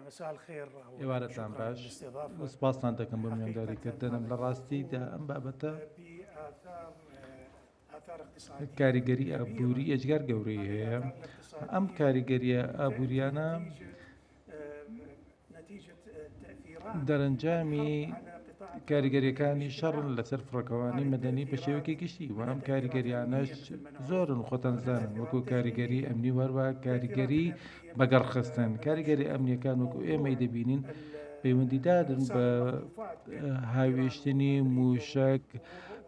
مساء الخير أولا ئێوارەتان شكرا باش للاستضافة. سوپاستان دەکەم بۆ حقيقة میوانداریکردنم لە ڕاستیدا ئەم بابەتە بآثار اقتصادية کاریگەری كبيرة. ئابووری ئەجگار گەورەی هذه هەیە. الآثار ئەم الاقتصادية کاریگەریە تأتي ئابووریانە نتيجة تأثيرات دەرەنجامی الحرب على قطاع کاریگەریەکانی شەڕن لەسەر فڕۆکەوانی مەدەنی بە شێوەیەکی گشتی و ئەم کاریگەریانەش زۆرن خۆتەنزانن وەکو کاریگەری ئەمنی وەروە کاریگەری بەگەڕخستن کاریگەری ئەمنیەکان وەکو ئێمەی دەبینین پەیوەندیدادن بە هاوێشتنی موشک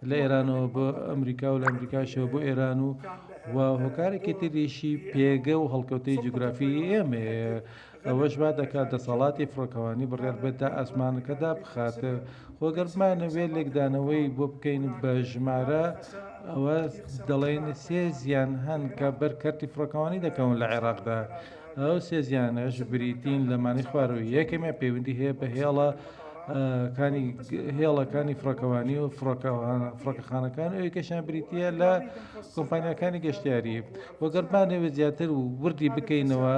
لە ئێرانەوە بۆ ئەمریکا و لە ئەمریکاشەوە بۆ ئێران و هۆکارێکی تریشی پێگە و هەڵکەوتەی جوگرافی ئێمە ئەوەش با دەکات دەسەڵاتی فڕۆکەوانی بڕێر بێتە ئاسمانەکەدا بخاتە خۆگەرمانەوێت لێکدانەوەی بۆ بکەین بە ژمارە ئەوە دەڵێن سێ زیان هەن کە بەرکەرتی فڕۆکەوانی دەکەون لە عێراقدا ئەو سێ زیانەش بریتین لەمانی خوارەوەی یەکەمە پەیوەندی هەیە بە هێڵەکانی فڕۆکەوانی و فڕۆکەخانەکان ئەوەی کەشان بریتە لە کۆمپانیەکانی گەشتیاری وەگەرمانەوێت زیاتر و وردی بکەینەوە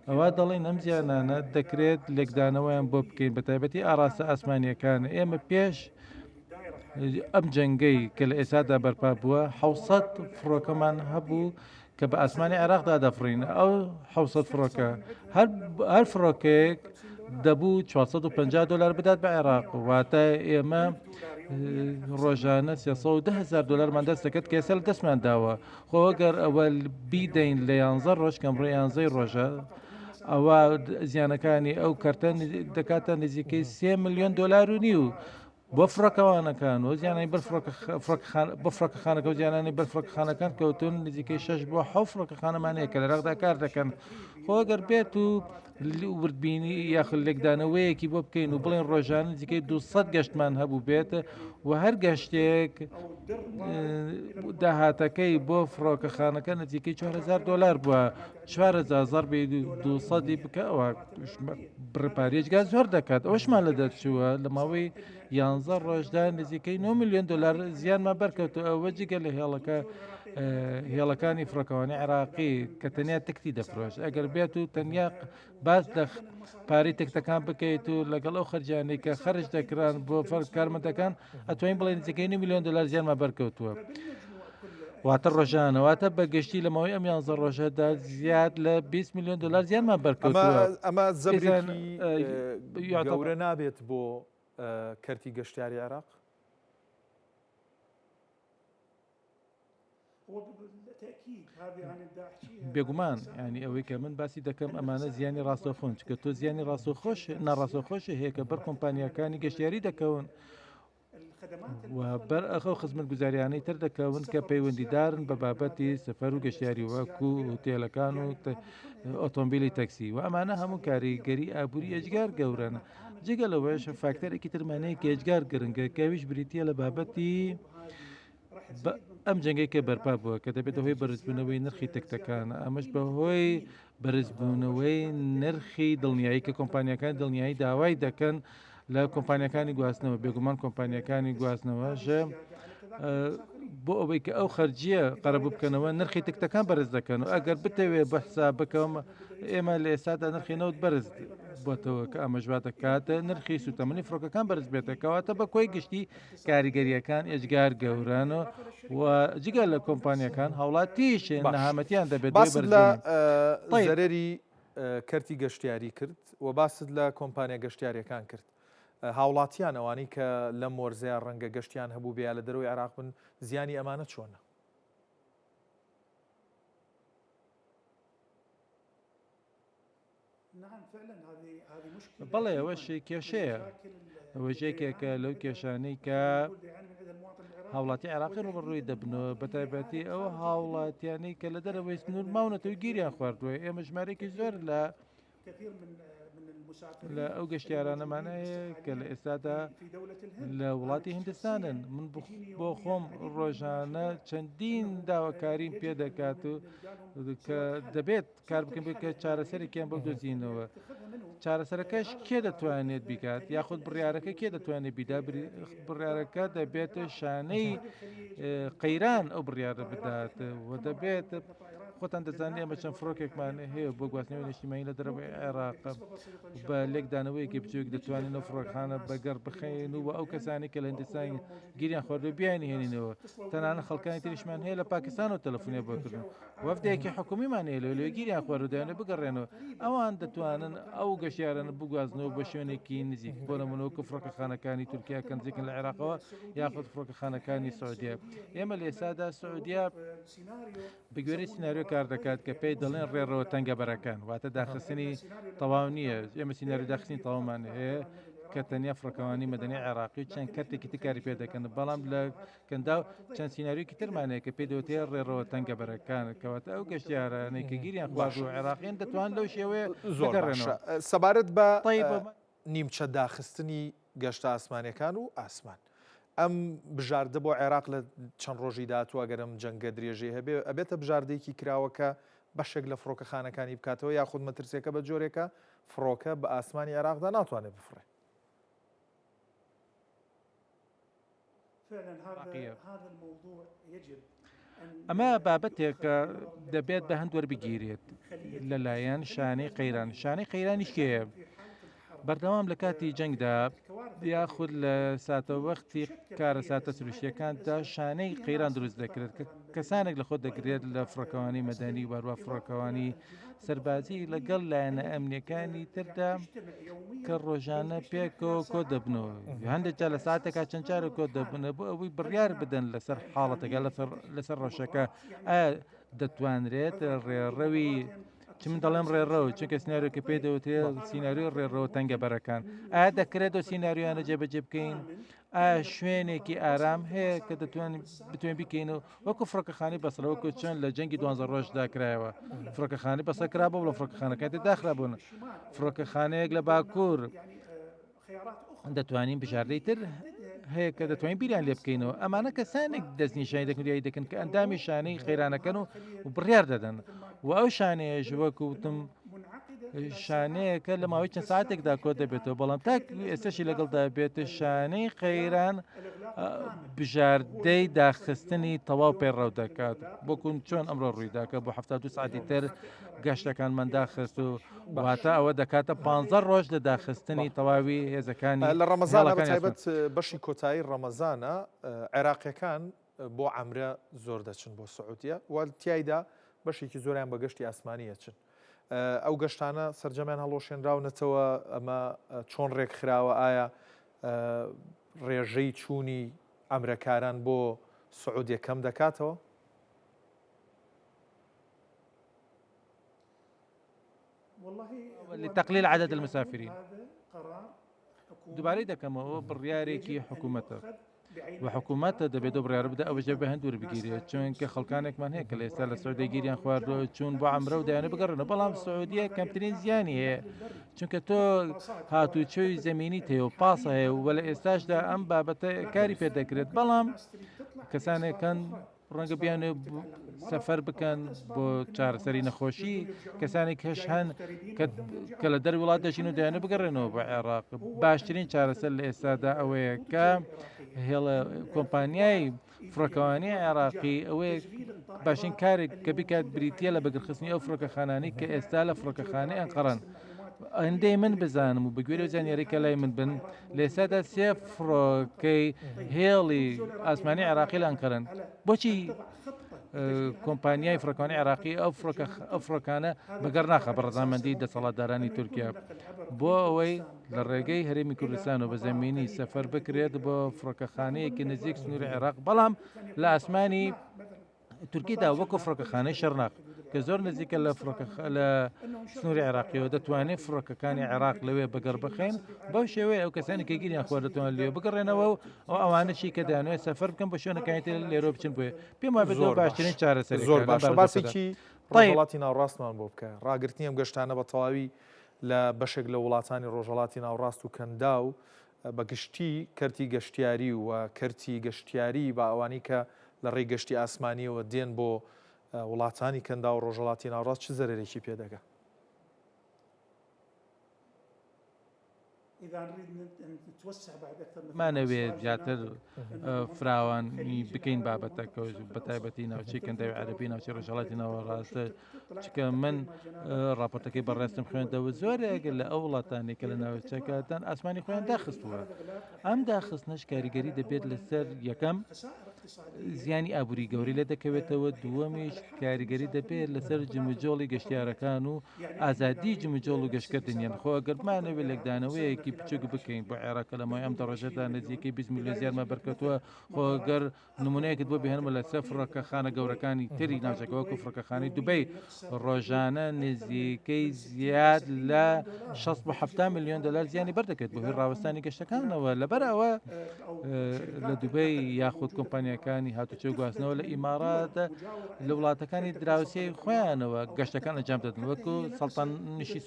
ئەوە دەڵێن ئەم زیانانە دەکرێت لێکدانەوەیان بۆ بکەین بە تایبەتی ئاراستە ئاسمانیەکان ئێمە پێش ئەم جەنگەی کە لە ئێستادا بەرپا بووە 600 فڕۆکەمان هەبوو کە بە ئاسمانی عێراقدا دەفڕین ئەو 600 فڕۆکە هەر فڕۆکێک دەبوو 450 دلار بدات بە عێراق واتە ئێمە ڕۆژانە 310,000 دلارمان دەست دەکەت کێسە لە دەستمان داوە خۆگەر ئەوە بیدەین لە 11 ڕۆژ کەم ڕێ 11 ڕۆژە ئەوە زیانەکانی ئەو کەرتە دەکاتە نزیکەی 3 ملیۆن دلار و نیو بۆ فڕۆکەوانەکان و زیانانی بە فڕۆکەخانەکە و زیانانی بەر فڕۆکەخانەکان کەوتون نزیکەی 6 بۆ 7 فڕۆکەخانەمانەیە کە لە ڕێغدا کار دەکەن خۆگەر بێت و وردبینی یاخل لێکدانەوەیەکی بۆ بکەین و بڵێن ڕۆژان نزیکەی 200 گەشتمان هەبوو بێت و هەر گەشتێک داهاتەکەی بۆ فڕۆکەخانەکە نزیکەی 4,000 دلار بووە 4,000 ضربی 200 بکەوە بڕپارێجگا زۆر دەکات ئەوشمان لە دەرچووە لە ماوەی 11 ڕۆژدا نزیکەی 9 ملیۆن دلار زیانمان بەرکەوتو ئەوە جگە لە هێڵەکانی فڕۆکەوانی عێراقی کە تەنیا تکتی دەفرۆش ئەگەر بێت و تەنیا باس پارەی تکتەکان بکەیت و لەگەڵ ئەو خەرجانەی کە خەرج دەکران بۆ کارمەندەکان ئەتوانین بڵێن نزیکەی 9 ملیۆن دلار زیانمان بەرکەوتووە واتە ڕۆژانەواتە بەگشتی لە ماوەی ئەم 11 ڕۆژەدا زیاد لە 20 ملیۆن دلار زیانمان بەرکەوتووە ئەمە زەبرێکی گەورە نابێت بۆ کەرتی گەشتیاری عێراق بێگومان ینی ئەوەی کە من باسی دەکەم ئەمانە زیانی ڕاستەخۆن کە تۆ زیانی ڕاستەخۆش ناڕاستەخۆشە هەیە کە بەر کۆمپانیەکانی گەشتیاری دەکەون و بەر ئەخە خزمەت گوزاریانەی تر دەکەون کە پەیوەندیدارن بە بابەتی سەفەر و گەشتیاری وەکو هۆتێلەکان و ئۆتۆمبیلی تەکسی و ئەمانە هەموو کاریگەری ئابووری ئەجگار گەورن جگە لەوەش فاکتەرێکی ترمانەیە کە ئەجگار گرنگە کەویش بریتە لە بابەتی ئەم جەنگەی کە بەرپا بووە کە دەبێت هۆی بەرزبوونەوەی نرخی تەکتەکانە ئەمەش بەهۆی بەرزبوونەوەی نرخی دڵنیایی کە کۆمپانیەکان دڵنیایی داوای دەکەن لە کۆمپانیەکانی گواستنەوە بێگومان کۆمپانیەکانی گواستنەوەژە بۆ ئەوەی کە ئەو خەرجیە قەرەبوو بکەنەوە نرخی تکتەکان بەرز دەکەن و ئەگەر بتەوێت بە حساب بکەم ئێمە لە ئێستادا نرخینەوت بەرز بۆتەوە کە ئەمەژوا دەکاتە نرخی سوتەمەنی فڕۆکەکان بەرز بێتەکەواتە بە کۆی گشتی کاریگەریەکان ئێجگار گەورانە و جگە لە کۆمپانیەکان هاوڵاتیش نەهامەتیان دەبێت باست لە زەرەری کەرتی گەشتیاری کرد و باست لە کۆمپانیا گەشتیاریەکان کرد هاوڵاتیان ئەوانەی کە لەم وەرزەیە ڕەنگە گەشتیان هەبوو بیا لە دەرەوەی عێراق بن زیانی ئەمانە چۆنە؟ بەڵێ ئەوەش کێشەیە ئەوەژێکێکە لەو کێشانەی کە هاوڵاتی عێراقی ڕوبەڕووی دەبنەوە بە تایبەتی ئەو هاوڵاتیانەی کە لە دەرەوەی سنوور ماونەتەوەی گیریان خواردووە ئێمە ژمارێکی زۆر لە ئەو گەشتیارانەمانەیە کە لە ئێستادا لە وڵاتی هیندستانن من بۆ خۆم ڕۆژانە چەندین داواکاریم پێ دەکات و کە دەبێت کار بکەم کە چارەسەرێکیان بۆ دۆزینەوە چارەسەرەکەش کێ دەتوانێت بیکات یاخود بڕیارەکە کێ دەتوانێت بیدا بڕیارەکە دەبێتە شانەی قەیران ئەو بڕیارە بدات و دەبێت خۆتان دەزانێت ئەمە چەند فڕۆکێکمان هەیە بۆ گواستنەوەی نیشتیمانی لە دەرەوەی عێراق بە لێکدانەوەیەکی بچووک دەتوانین ئەو فڕۆکخانە بەگەڕ بخەین و ئەو کەسانی کە لە هەندستان گیریان خواردو بیانی هێنینەوە تەنانە خەڵکانی تریشمان هەیە لە پاکستان و تەلەفۆنێ بۆکردن وەفدێکی حکومیمان هەیە لە گیریان خواردویانە بگەڕێنەوە ئەوان دەتوانن ئەو گەشتیاران بگوازنەوە بە شوێنێکی نزیک بۆ نمونەوە فڕۆکەخانەکانی تورکیا کەنجێکن لە عێراقەوە یاخود فڕۆکەخانەکانی سعودیا ئێمە لە ئێستادا سعودیا بگوێرەی سیناریۆ کار دەکات کە پێی دەڵێن ڕێڕەوە تەنگە بەرەکان واتە داخستنی تەواو نییە ئێمە سیناریۆ داخستنی تەواومان هەیە کە تەنیا فڕۆکەوانی مەدەنی عێراقی چەند کەرتێکی تکاری پێ دەکەن بەڵام لە کەندا چەند سیناریۆکی ترمانەیە کە پێی دەوتێ ڕێڕەوە تەنگە بەرەکان کەواتە ئەو گەشتیارانەی کە گیریان خوارد و عێراقیان دەتوان لەو شێوەیە زۆر سەبارەت بە نیمچە داخستنی گەشتە ئاسمانەکان و ئاسمان ئەم بژاردە بۆ عێراق لە چەند ڕۆژی داهاتوو ئەگەرم جەنگە درێژێ هەبێ ئەبێتە بژاردەیەکی کراوەکە بەشێک لە فڕۆکەخانەکانی بکاتەوە یاخود مەترسیەکە بە جۆرێکە فڕۆکە بە ئاسمانی عێراقدا ناتوانێت بفڕێ. ئەمە بابەتێکە دەبێت بە هەند وەربگیرێت لەلایەن شانەی قەیران شانەی قەیرانی شێە بەردەوام لە کاتی جەنگدا یاخود لە ساتەوەختی کارە ساتە سروشتیەکاندا شانەی قەیران دروست دەکرێت کە کەسانێک لە خۆ دەگرێت لە فڕۆکەوانی مەدەنی وەروە فڕۆکەوانی سەربازی لەگەڵ لایەنە ئەمنیەکانی تردا کە ڕۆژانە پێکەوە کۆ دەبنەوە هەندێک جا لە ساعتێکا چەند جارە کۆ دەبنە بۆ ئەوەی بڕیار بدەن لەسەر حاڵەتەکە لەسەر ڕۆژەکە ئایا دەتوانرێت ڕێڕەوی چ من دەڵێم ڕێڕەوە چونکە سیناریۆکە پێی دەوتێت سیناریۆ ڕێڕەوە تەنگە بەرەکان ئایا دەکرێت و سیناریۆیانە جێبەجێ بکەین ئایا شوێنێکی ئارام هەیە کە بتوانین بکەینەوە وەکو فڕۆکەخانی بەسەرەوەکو چۆن لە جەنگی 12 ڕۆژدا کرایەوە فڕۆکەخانی بەسەر بوو لە فڕۆکەخانەکەی داخرا بوون فڕۆکەخانەیەک لە باکوور دەتوانین بژاردەی تر هەیە کە دەتوانین بیریان لێ بکەینەوە ئەمانە کەسانێک دەستنیشانی دەکردیایی دەکەن کە ئەندامی شانەی خەیرانەکەن و بڕیار دەدەن و ئەو شانەیەش وەکوتم شانەیەکە لە ماوەی چەند ساعتێکدا کۆ دەبێتەوە بەڵام تا ئێستاشی لەگەڵدا بێتە شانەی قەیران بژاردەی داخستنی تەواو پێڕەو دەکات بۆکوون چۆن ئەمڕۆ ڕوویداکە بۆ 72 ساعتی تر گەشتەکانمان داخست و واتە ئەوە دەکاتە 15 ڕۆژ لە داخستنی تەواوی هێزەکانی لە ڕەمەزانە بەتایبەت بەشی کۆتایی ڕەمەزانە عێراقیەکان بۆ عەمرە زۆر دەچن بۆ سعودیە و تیایدا بەشێکی زۆریان بە گەشتی ئاسمانیە چن ئەو گەشتانە سەرجەمیان هەڵۆشێنراونەتەوە ئەمە چۆن ڕێکخراوە ئایا ڕێژەی چوونی ئەمرەکاران بۆ سعودیە کەم دەکاتەوە؟ لتقليل عدد المسافرين دوبارەی دەکەمەوە بڕیارێکی حکوومەتە و حکوومەتە دەبێت و بڕیار بدە ئەوەژە بە هەند وەربگیرێت چونکە خەڵکانێکمان هەیە کە لە ئێستا لە سعودی گیریان خواردەوە چوون بۆ عەمرە و دەیانە بگەڕێنەوە بەڵام سعودیە کەمترین زیانی هەیە چونکە تۆ هاتوچۆی زەمینی تێ و پاسە هەیە و لە ئێستاشدا ئەم بابەتە کاری پێ دەکرێت بەڵام کەسانێکن ڕەنگە بیانێ سەفەر بکەن بۆ چارەسەری نەخۆشی کەسانی کەش هەن کە لە دەر وڵات دەژین و دەیانە بگەڕێنەوە بە عێراق باشترین چارەسەر لە ئێستادا ئەوەیە کە هێڵە کۆمپانیای فڕۆکەوانی عێراقی ئەوەیە باشین کارێک کە بکات بریتە لە بەگرخستنی ئەو فڕۆکەخانانی کە ئێستا لە فڕۆکەخانەی ئەنقەرەن هەندەی من بزانم و بەگوێرە و زانیاریکە لای من بن لە ئێستادا سێ فڕۆکەی هێڵی ئاسمانی عێراقی لە ئەنقەرەن بۆچی کۆمپانیای فڕۆکەوانی عێراقی ئەو فڕۆکانە بەگەڕ ناخە بە ڕەزامەندی دەسەڵاتدارانی تورکیا بۆ ئەوەی لە ڕێگەی هەرێمی کوردستان و بە زەمینی سەفەر بکرێت بۆ فڕۆکەخانەیەکی نزیک سنووری عێراق بەڵام لە ئاسمانی تورکیدا وەکو فڕۆکەخانەی شەرناق کە زۆر نزیکە لە سنووری عێراقیەوە دەتوانێت فڕۆکەکانی عێراق لەوێ بەگەڕ بخەین بەو شێوەیە ئەو کەسانی کە گیریان خۆ دەتوان لێ بگەڕێنەوە و ئەوانەشی کە دەیانوێت سەفەر بکەن بە شوێنەکانی تر لێرۆ بچن بۆیە پێم وایە بێت باشترین چارەسەری زۆر باش باسێکی ڕۆژهەڵاتی ناوڕاستمان بۆ بکە ڕاگررتنی ئەم گەشتانە بە تەواوی لە بەشێک لە وڵاتانی ڕۆژهەڵاتی ناوڕاست و کەندا و بەگشتی کەرتی گەشتیاری و کەرتی گەشتیاری بە ئەوانی کە لە ڕێی گەشتی ئاسمانیەوە دێن بۆ وڵاتانی کەندا و ڕۆژهەڵاتی ناوڕاست چ زەرێکی پێدەگە؟ إذا نريد نتوسع بعد أكثر من مانەوێت 15 زیاتر هناك فراوانی بکەین بابەتەکە بەتایبەتی ناوچەی کەنداوی عەربی ناوچەی ڕۆژهەڵاتی ناوەڕاستە چکە من راپۆرتەکەی بەڕێستم خوێندەوە زۆر ئەگەر لە ئەو وڵاتانی کە لە ناوچەکەتان ئاسمانی خۆیان داخستووە ئەم داخستنەش کاریگەری دەبێت لەسەر یەکەم زیانی ئابووری گەوری لێ دەکەوێتەوە دووەمیش کاریگەری دەبێت لەسەر جمجۆڵی گەشتیارەکان و ئازادی جمجۆڵ و گەشتکردنیان خۆ ئەگەرمانەوێت لەگدانەوەیەکی بچووک بکەین بۆ عێراقە لەمای ئەم دەڕۆژەدا نزیەکەی 20 میلیۆن زیارمە بەرکەوتووە خۆگەر نمونەیەکت بۆ بهێنمە لەسەر فڕۆکەخانە گەورەکانی تری ناوچەکە وەکو فڕۆکەخانەی دوبەی ڕۆژانە نزیەکەی زیاد لە 60 میلیۆن دلار زیانی بەردەکەوێت بۆ هۆی ڕاوەستانی گەشتەکانەوە لەبەرەوە لە دوبەی یاخود کۆمپانیەکانی هاتوچۆ گواستنەوە لە ئیماراتە لە وڵاتەکانی دراوسێ خۆیانەوە گەشتەکان ئەنجام دەدن وەکو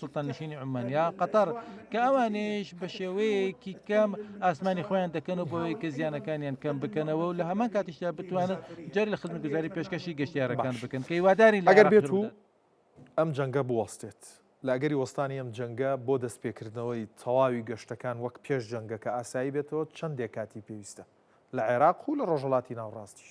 سوڵتان نشینی عومانیا قەتەر کە ئەوانش بە شێوەیەکی کەم ئاسمانی خۆیان دەکەنەوە بۆەوەی کە زیانەکانیان کەم بکەنەوە و لە هەمان کاتیشدا بتوانن جاری لە خزمەتگوزاری پێشکەشی گەشتیارەکان بکەن کە هیواداری ئەگەر بێت و ئەم جەنگە بوەستێت لە ئەگەری وەستانی ئەم جەنگە بۆ دەستپێکردنەوەی تەواوی گەشتەکان وەک پێش جەنگە کە ئاسایی بێتەوە چەندێک کاتی پێویستە لە عێراق و لە ڕۆژهەڵاتی ناوڕاستیش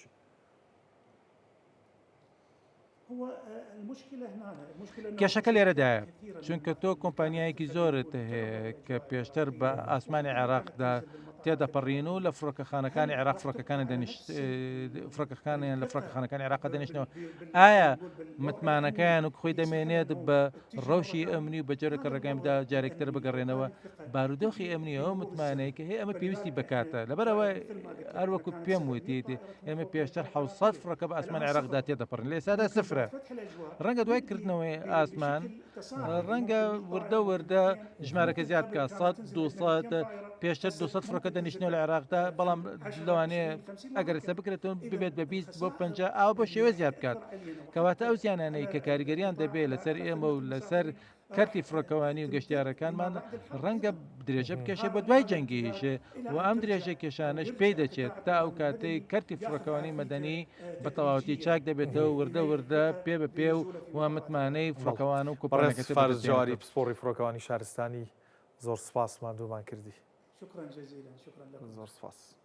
کێشەکە لێرەدایە چونکە تۆ کۆمپانیایەکی زۆرت هەیە کە پێشتر بە ئاسمانی عێراقدا تێدەپەڕین و لە فڕۆکەخانەکانی عێراق فڕۆکەخانیان لە فڕۆکەخانەکانی عێراق دەنیشتنەوە ئایا متمانەکەیان و خۆی دەمێنێت بە ڕەوشی ئەمنی و بەجێرەکە ڕێگەیاندا جارێکتر بگەڕێنەوە بارودۆخی ئەمنی ئەوە متمانەیە کە هەیە ئەمە پێویستی بکاتە لەبەرەوە هەروەکو پێم وتی ئێمە پێشتر 700 فڕۆکە بە ئاسمان عێراقدا تێدەپەڕین لە ئێستادا سفرە ڕەنگە دوای کردنەوەی ئاسمان ڕەنگە وردە ژمارەکە زیاد بکە 100 200 پێشتر 200 فڕۆکە دەنیشتنەوە لە عێراقدا بەڵام لەوانەیە ئەگەر ئێستا بکرێتەوە ببێت بە 20 بۆ 50 ئاو بۆ شێوە زیاد بکات کەواتە ئەو زیانانەی کە کاریگەریان دەبێت لەسەر ئێمە و لەسەر کەرتی فڕۆکەوانی و گەشتیارەکانمان ڕەنگە درێژە بکێشێ بە دوای جەنگیشێ و ئەم درێژە کێشانش پێی دەچێت تا ئەو کاتەی کەرتی فڕۆکەوانی مەدەنی بە تەواوەتی چاک دەبێتەوە وردە پێ بە پێ و متمانەی فڕۆکەوان و کوپارێزجاری پسپۆڕی فڕۆکەوانی شارستانی زۆر سپاس مادوومان کردی شكرا جزيلا شكرا لكم زۆر سپاس